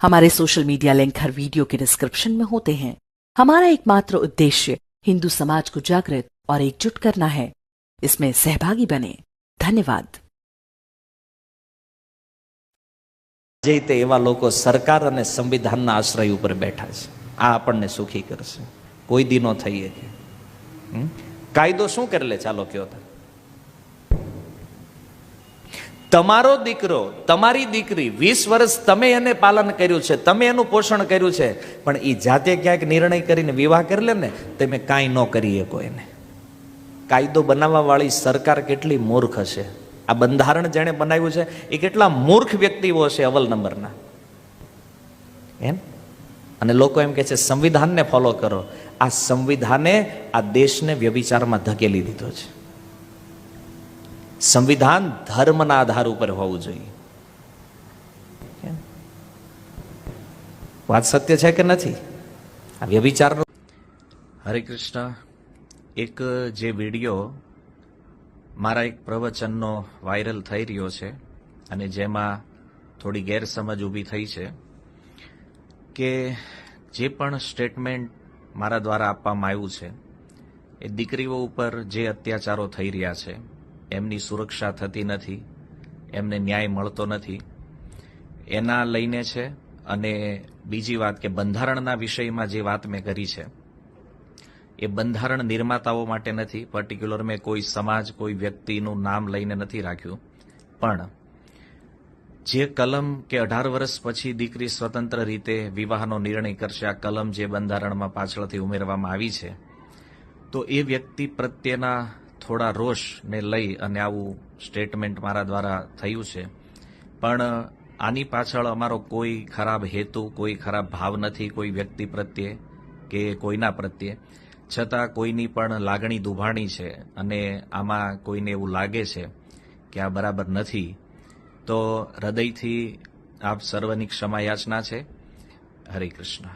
हमारे social media link हर video के description में होते हैं। हमारा एकमात्र उद्देश्य हिंदू समाज को जागृत और एकजुट करना है। इसमें सहभागी बने। धन्यवाद। જે તે એવા લોકો સરકાર અને સંવિધાનના આશ્રય ઉપર બેઠા છે, આ આપણને સુખી કરશે, કોઈ દી નો થઈએ કે કાયદો શું કરી લે? ચાલો કયો તો. તમારો દીકરો, તમારી દીકરી 20 વર્ષ તમે એને પાલન કર્યું છે, તમે એનું પોષણ કર્યું છે, પણ એ જાતે ક્યાંક નિર્ણય કરીને વિવાહ કરી લે ને, તમે કાંઈ ન કરી શકો એને. કાયદો બનાવવા વાળી સરકાર કેટલી મૂર્ખ હશે! આ બંધારણ જેણે બનાવ્યું છે એ કેટલા મૂર્ખ વ્યક્તિઓ છે અવ્વલ નંબરના, એમ. અને લોકો એમ કે છે સંવિધાનને ફોલો કરો. આ સંવિધાને આ દેશને વ્યભિચારમાં ધકેલી દીધો છે. સંવિધાન ધર્મના આધાર ઉપર હોવું જોઈએ. વાત સત્ય છે કે નથી? આ વ્યભિચારનો. હરે કૃષ્ણ. એક જે વિડીયો મારા એક પ્રવચનનો વાયરલ થઈ રહ્યો છે અને જેમાં થોડી ગેરસમજ ઊભી થઈ છે કે જે પણ સ્ટેટમેન્ટ મારા દ્વારા આપવામાં આવ્યું છે એ દીકરીઓ ઉપર જે અત્યાચારો થઈ રહ્યા છે એમની સુરક્ષા થતી નથી, એમને ન્યાય મળતો નથી, એના લઈને છે. અને બીજી વાત કે બંધારણના વિષયમાં જે વાત મેં કરી છે એ બંધારણ નિર્માતાઓ માટે નથી. પર્ટિક્યુલર મેં કોઈ સમાજ, કોઈ વ્યક્તિનું નામ લઈને નથી રાખ્યું, પણ જે કલમ કે 18 વર્ષ પછી દીકરી સ્વતંત્ર રીતે વિવાહનો નિર્ણય કરશે, આ કલમ જે બંધારણમાં પાછળથી ઉમેરવામાં આવી છે, તો એ વ્યક્તિ પ્રત્યેના થોડા રોષને લઈ અને આવું સ્ટેટમેન્ટ મારા દ્વારા થયું છે. પણ આની પાછળ અમારો કોઈ ખરાબ હેતુ, કોઈ ખરાબ ભાવ નથી કોઈ વ્યક્તિ પ્રત્યે કે કોઈના પ્રત્યે. છતાં કોઈની પણ લાગણી દુભાણી છે અને આમાં કોઈને એવું લાગે છે કે આ બરાબર નથી, તો હૃદયથી આપ સર્વની ક્ષમા યાચના છે. હરે કૃષ્ણ.